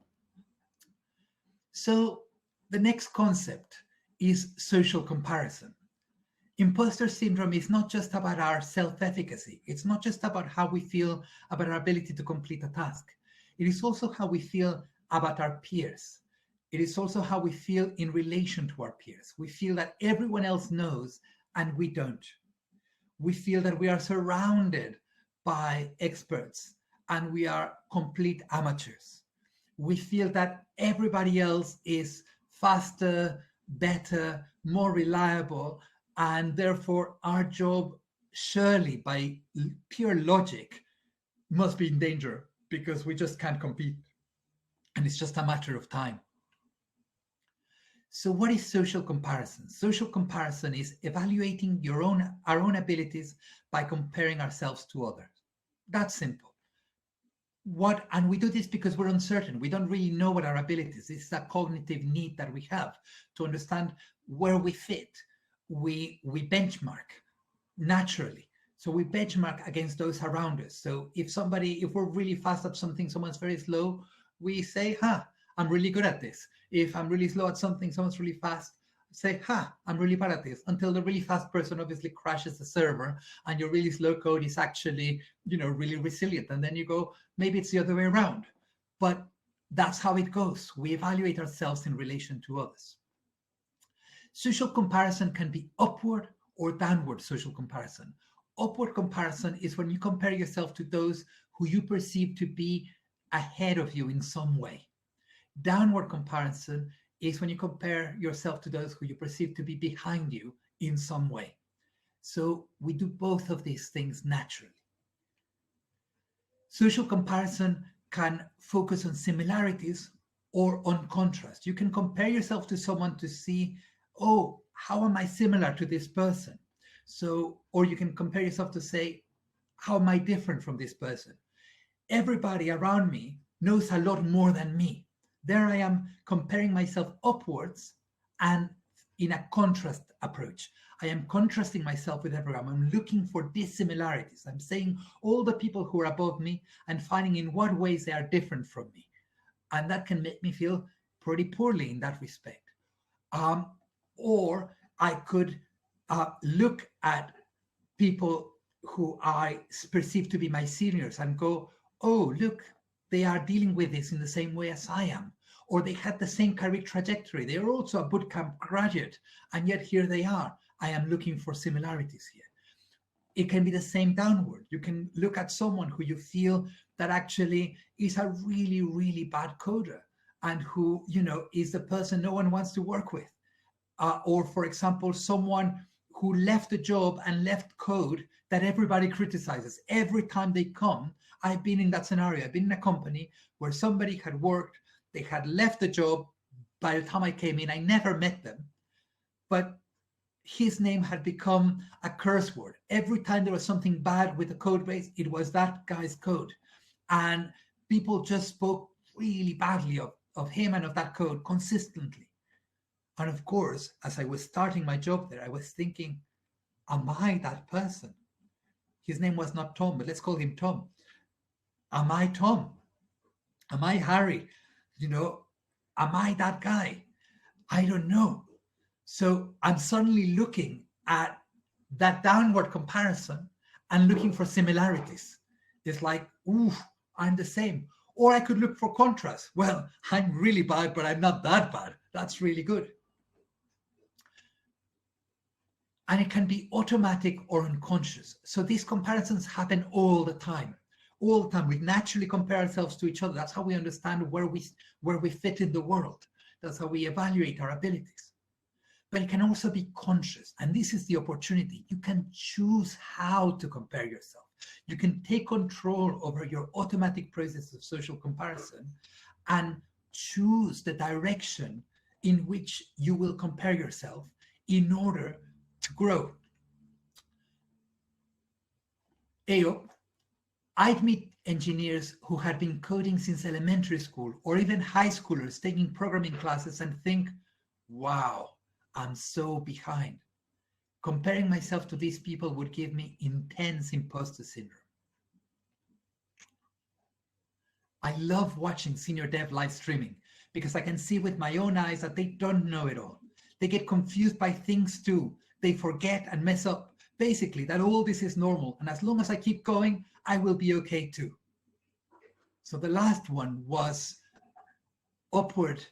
So the next concept is social comparison. Imposter syndrome is not just about our self-efficacy. It's not just about how we feel about our ability to complete a task. It is also how we feel about our peers. It is also how we feel in relation to our peers. We feel that everyone else knows and we don't. We feel that we are surrounded by experts and we are complete amateurs. We feel that everybody else is faster, better, more reliable, and therefore our job, surely by pure logic, must be in danger because we just can't compete. And it's just a matter of time. So what is social comparison? Social comparison is evaluating our own abilities by comparing ourselves to others. That's simple. And we do this because we're uncertain. We don't really know what our abilities. This is a cognitive need that we have to understand where we fit. We benchmark naturally. So we benchmark against those around us. So if we're really fast at something, someone's very slow, we say, I'm really good at this. If I'm really slow at something, someone's really fast, say, I'm really bad at this, until the really fast person obviously crashes the server and your really slow code is actually, really resilient. And then you go, maybe it's the other way around. But that's how it goes. We evaluate ourselves in relation to others. Social comparison can be upward or downward social comparison. Upward comparison is when you compare yourself to those who you perceive to be ahead of you in some way. Downward comparison is when you compare yourself to those who you perceive to be behind you in some way. So we do both of these things naturally. Social comparison can focus on similarities or on contrast. You can compare yourself to someone to see, how am I similar to this person? Or you can compare yourself to say, how am I different from this person? Everybody around me knows a lot more than me. There I am comparing myself upwards and in a contrast approach. I am contrasting myself with everyone. I'm looking for dissimilarities. I'm saying all the people who are above me and finding in what ways they are different from me. And that can make me feel pretty poorly in that respect. Or I could look at people who I perceive to be my seniors and go, look, they are dealing with this in the same way as I am. Or they had the same career trajectory. They are also a bootcamp graduate, and yet here they are. I am looking for similarities here. It can be the same downward. You can look at someone who you feel that actually is a really, really bad coder and who, is the person no one wants to work with. Or, for example, someone who left a job and left code that everybody criticizes. Every time they come, I've been in that scenario. I've been in a company where somebody had worked, they had left the job. By the time I came in, I never met them. But his name had become a curse word. Every time there was something bad with the code base, it was that guy's code. And people just spoke really badly of him and of that code consistently. And of course, as I was starting my job there, I was thinking, am I that person? His name was not Tom, but let's call him Tom. Am I Tom? Am I Harry? Am I that guy? I don't know. So I'm suddenly looking at that downward comparison and looking for similarities. It's like, I'm the same. Or I could look for contrast. Well, I'm really bad, but I'm not that bad. That's really good. And it can be automatic or unconscious. So these comparisons happen all the time. All the time. We naturally compare ourselves to each other. That's how we understand where we fit in the world. That's how we evaluate our abilities. But it can also be conscious. And this is the opportunity. You can choose how to compare yourself. You can take control over your automatic process of social comparison and choose the direction in which you will compare yourself in order to grow. I'd meet engineers who had been coding since elementary school or even high schoolers taking programming classes and think, wow, I'm so behind. Comparing myself to these people would give me intense imposter syndrome. I love watching senior dev live streaming because I can see with my own eyes that they don't know it all. They get confused by things too. They forget and mess up. Basically, that all this is normal. And as long as I keep going, I will be okay too. So the last one was upward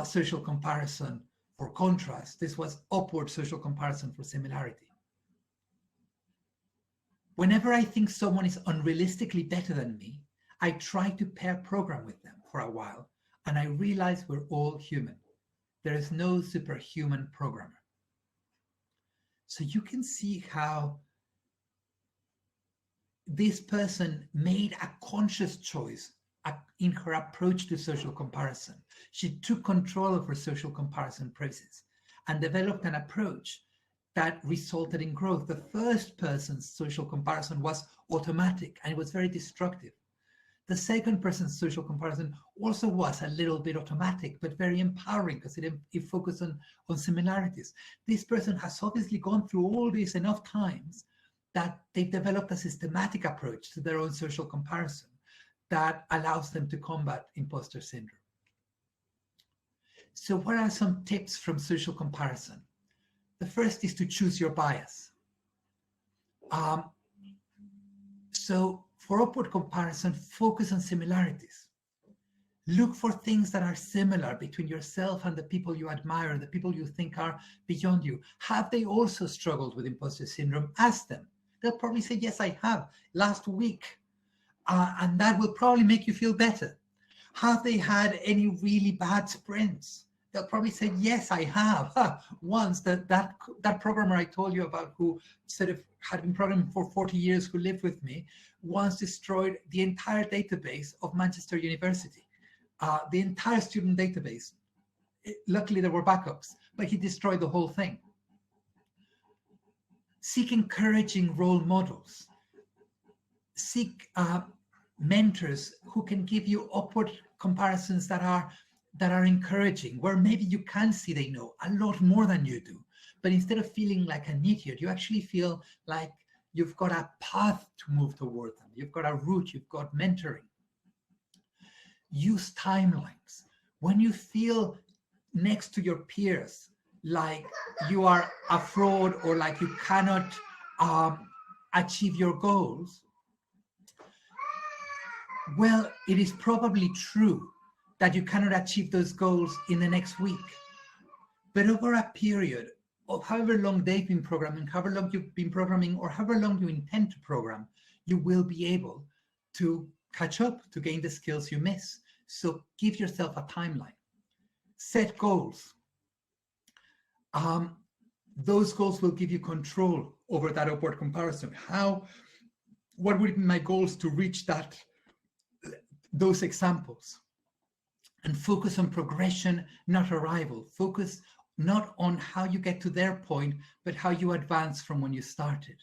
social comparison for contrast. This was upward social comparison for similarity. Whenever I think someone is unrealistically better than me, I try to pair program with them for a while, and I realize we're all human. There is no superhuman programmer. So you can see how this person made a conscious choice in her approach to social comparison. She took control of her social comparison process and developed an approach that resulted in growth. The first person's social comparison was automatic and it was very destructive. The second person's social comparison also was a little bit automatic, but very empowering because it focused on similarities. This person has obviously gone through all this enough times that they've developed a systematic approach to their own social comparison that allows them to combat imposter syndrome. So what are some tips from social comparison? The first is to choose your bias. So for upward comparison, focus on similarities. Look for things that are similar between yourself and the people you admire, the people you think are beyond you. Have they also struggled with imposter syndrome? Ask them. They'll probably say, yes, I have, last week. And that will probably make you feel better. Have they had any really bad sprints? They'll probably say, yes, I have. Once that programmer I told you about, who sort of had been programming for 40 years, who lived with me, once destroyed the entire database of Manchester University, the entire student database. Luckily, there were backups, but he destroyed the whole thing. Seek encouraging role models. Seek mentors who can give you upward comparisons that are encouraging, where maybe you can see they know a lot more than you do. But instead of feeling like an idiot, you actually feel like you've got a path to move toward them. You've got a route, you've got mentoring. Use timelines. When you feel next to your peers like you are a fraud or like you cannot achieve your goals, well, it is probably true that you cannot achieve those goals in the next week. But over a period of however long they've been programming, however long you've been programming, or however long you intend to program, you will be able to catch up, to gain the skills you miss. So give yourself a timeline. Set goals. Those goals will give you control over that upward comparison. What would be my goals to reach those examples? And focus on progression, not arrival. Focus not on how you get to their point, but how you advance from when you started.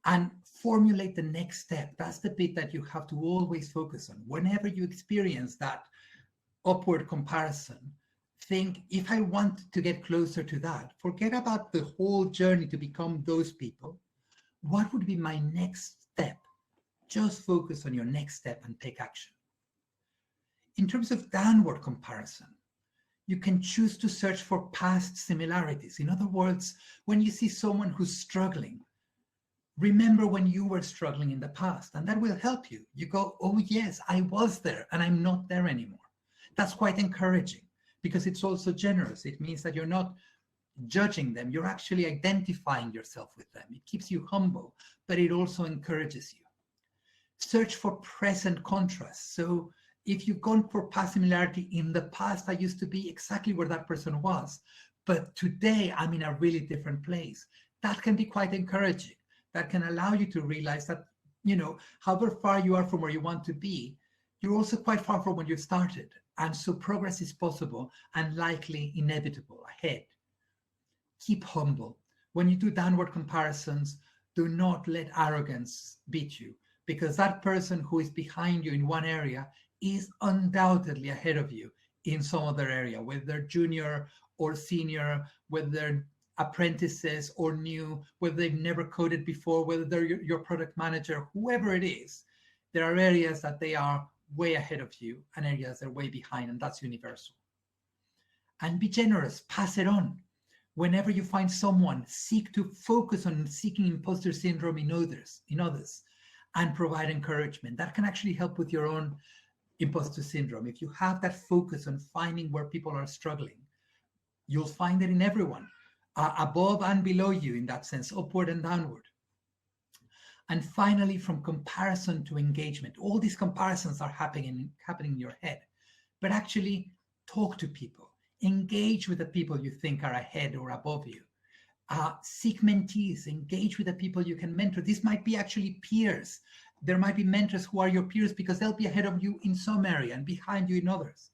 And formulate the next step. That's the bit that you have to always focus on. Whenever you experience that upward comparison, think, if I want to get closer to that, forget about the whole journey to become those people. What would be my next step? Just focus on your next step and take action. In terms of downward comparison, you can choose to search for past similarities. In other words, when you see someone who's struggling, remember when you were struggling in the past, and that will help you. You go, oh yes, I was there and I'm not there anymore. That's quite encouraging because it's also generous. It means that you're not judging them. You're actually identifying yourself with them. It keeps you humble, but it also encourages you. Search for present contrast. So if you've gone for past similarity, in the past, I used to be exactly where that person was, but today I'm in a really different place. That can be quite encouraging. That can allow you to realize that, however far you are from where you want to be, you're also quite far from when you started. And so progress is possible and likely inevitable ahead. Keep humble. When you do downward comparisons, do not let arrogance beat you, because that person who is behind you in one area is undoubtedly ahead of you in some other area, whether they're junior or senior, whether they're apprentices or new, whether they've never coded before, whether they're your product manager, whoever it is. There are areas that they are way ahead of you and areas that are way behind, and that's universal. And be generous, pass it on. Whenever you find someone, seek to focus on seeking imposter syndrome in others, and provide encouragement. That can actually help with your own imposter syndrome. If you have that focus on finding where people are struggling, you'll find it in everyone, above and below you in that sense, upward and downward. And finally, from comparison to engagement. All these comparisons are happening in your head, but actually talk to people. Engage with the people you think are ahead or above you. Seek mentees, engage with the people you can mentor. This might be actually peers. There might be mentors who are your peers because they'll be ahead of you in some area and behind you in others.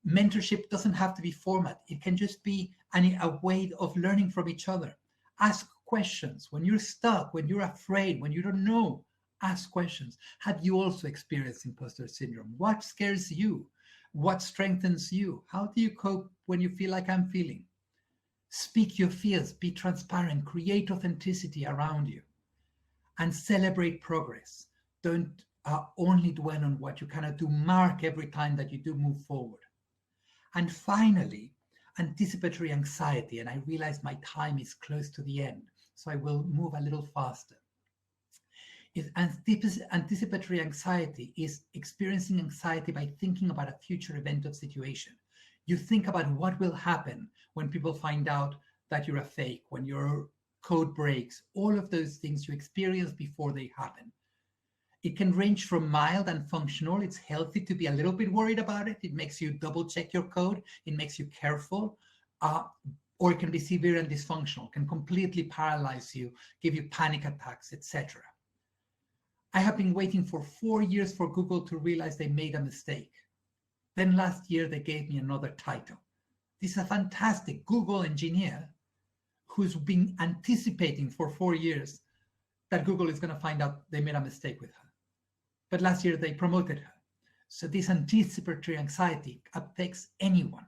Mentorship doesn't have to be format. It can just be a way of learning from each other. Ask questions. When you're stuck, when you're afraid, when you don't know, ask questions. Have you also experienced imposter syndrome? What scares you? What strengthens you? How do you cope when you feel like I'm feeling? Speak your fears, be transparent, create authenticity around you, and celebrate progress. Don't only dwell on what you cannot do. Mark every time that you do move forward. And finally, anticipatory anxiety. And I realize my time is close to the end, so I will move a little faster. Anticipatory anxiety is experiencing anxiety by thinking about a future event or situation. You think about what will happen when people find out that you're a fake, when your code breaks, all of those things you experience before they happen. It can range from mild and functional. It's healthy to be a little bit worried about it. It makes you double check your code. It makes you careful. Or it can be severe and dysfunctional, can completely paralyze you, give you panic attacks, etc. I have been waiting for 4 years for Google to realize they made a mistake. Then last year, they gave me another title. This is a fantastic Google engineer who's been anticipating for 4 years that Google is going to find out they made a mistake with her. But last year, they promoted her. So this anticipatory anxiety affects anyone.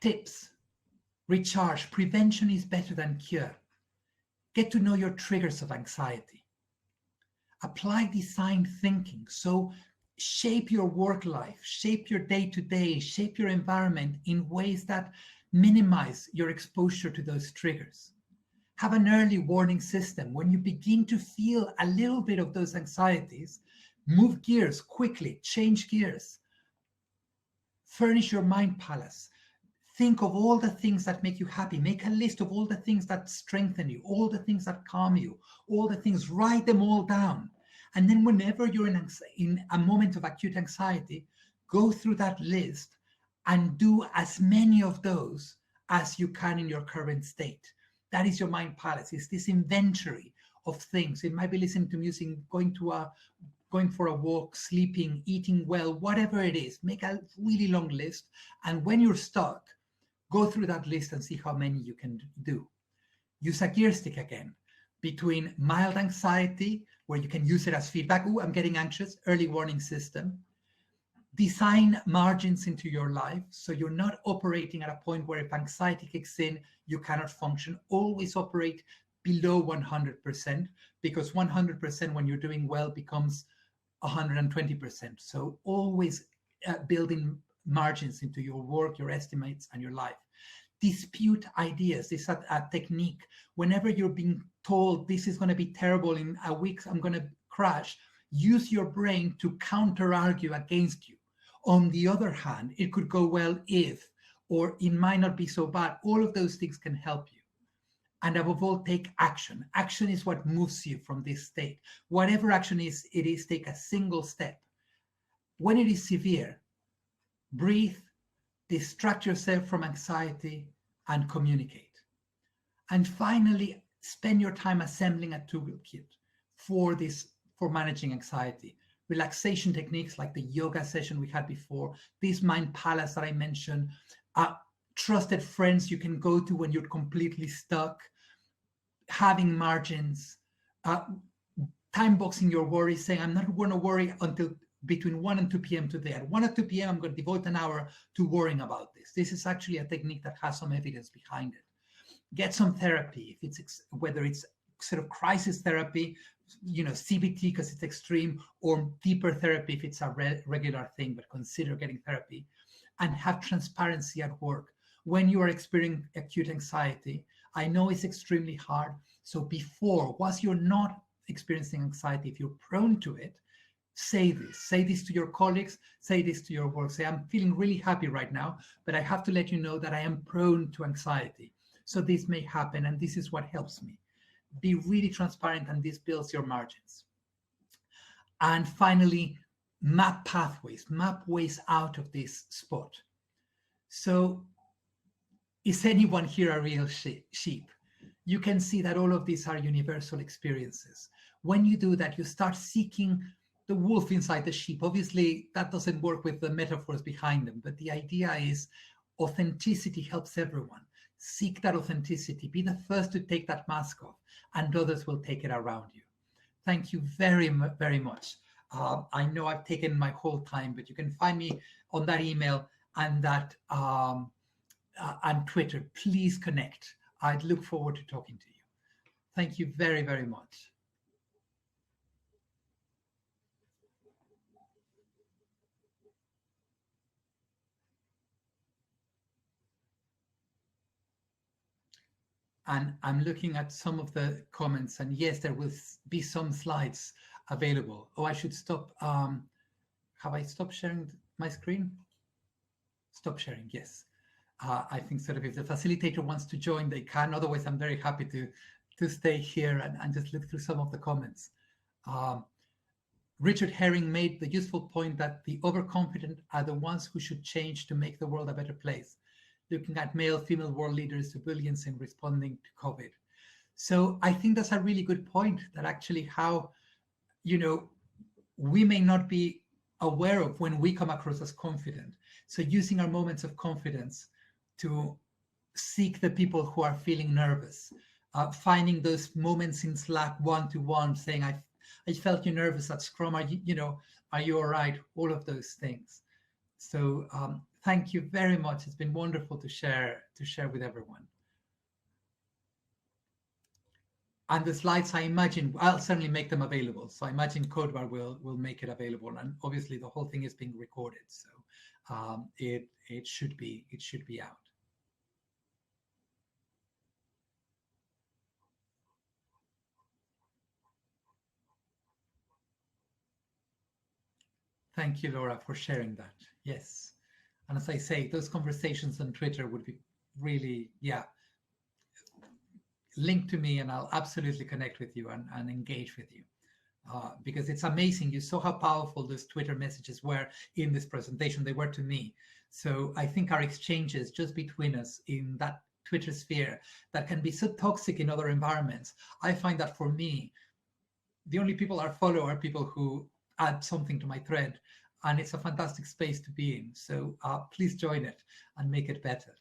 Tips: recharge. Prevention is better than cure. Get to know your triggers of anxiety. Apply design thinking. So shape your work life, shape your day-to-day, shape your environment in ways that minimize your exposure to those triggers. Have an early warning system. When you begin to feel a little bit of those anxieties, move gears quickly, change gears. Furnish your mind palace. Think of all the things that make you happy. Make a list of all the things that strengthen you, all the things that calm you, all the things, write them all down. And then whenever you're in a moment of acute anxiety, go through that list and do as many of those as you can in your current state. That is your mind palace. It's this inventory of things. It might be listening to music, going for a walk, sleeping, eating well, whatever it is. Make a really long list. And when you're stuck, go through that list and see how many you can do. Use a gear stick again between mild anxiety, where you can use it as feedback. Oh, I'm getting anxious, early warning system. Design margins into your life so you're not operating at a point where if anxiety kicks in, you cannot function. Always operate below 100%, because 100% when you're doing well becomes 120%. So always building margins into your work, your estimates, and your life. Dispute ideas. This is a technique. Whenever you're being told this is going to be terrible, in a week I'm going to crash, use your brain to counter-argue against you. On the other hand, it could go well if, or it might not be so bad. All of those things can help you. And above all, take action. Action is what moves you from this state. Whatever action is, it is take a single step. When it is severe, breathe, distract yourself from anxiety, and communicate. And finally, spend your time assembling a toolkit for managing anxiety. Relaxation techniques like the yoga session we had before, this mind palace that I mentioned, trusted friends you can go to when you're completely stuck, having margins, time boxing your worries, saying, I'm not going to worry until between 1 and 2 p.m. today. At 1 or 2 p.m., I'm going to devote an hour to worrying about this. This is actually a technique that has some evidence behind it. Get some therapy, whether it's sort of crisis therapy, CBT because it's extreme, or deeper therapy if it's a regular thing, but consider getting therapy. And have transparency at work. When you are experiencing acute anxiety, I know it's extremely hard. So once you're not experiencing anxiety, if you're prone to it, say this to your colleagues, say this to your work. Say, I'm feeling really happy right now, but I have to let you know that I am prone to anxiety. So this may happen, and this is what helps me. Be really transparent, and this builds your margins. And finally, map pathways, map ways out of this spot. So is anyone here a real sheep? You can see that all of these are universal experiences. When you do that, you start seeking the wolf inside the sheep. Obviously, that doesn't work with the metaphors behind them, but the idea is authenticity helps everyone. Seek that authenticity. Be the first to take that mask off, and others will take it around you. Thank you very, very much. I know I've taken my whole time, but you can find me on that email and that and Twitter. Please connect. I'd look forward to talking to you. Thank you very, very much. And I'm looking at some of the comments, and yes, there will be some slides available. Oh, I should stop. Have I stopped sharing my screen? Stop sharing, yes. I think sort of if the facilitator wants to join, they can. Otherwise, I'm very happy to stay here and just look through some of the comments. Richard Herring made the useful point that the overconfident are the ones who should change to make the world a better place. Looking at male, female world leaders, civilians in responding to COVID. So I think that's a really good point, that actually how, we may not be aware of when we come across as confident. So using our moments of confidence to seek the people who are feeling nervous, finding those moments in Slack one-to-one, saying, I felt you nervous at Scrum, are you all right? All of those things. So thank you very much. It's been wonderful to share with everyone. And the slides, I imagine, I'll certainly make them available. So I imagine Codebar will make it available. And obviously the whole thing is being recorded. So it should be out. Thank you, Laura, for sharing that. Yes. And as I say, those conversations on Twitter would be really, link to me, and I'll absolutely connect with you and engage with you. Because it's amazing. You saw how powerful those Twitter messages were in this presentation. They were to me. So I think our exchanges just between us in that Twitter sphere that can be so toxic in other environments, I find that for me, the only people I follow are people who add something to my thread, and it's a fantastic space to be in. So please join it and make it better.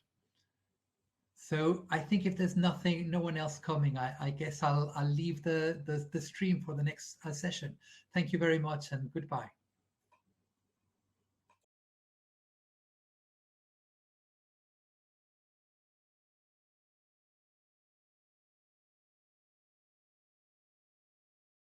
So I think if there's no one else coming, I guess I'll leave the stream for the next session. Thank you very much, and goodbye.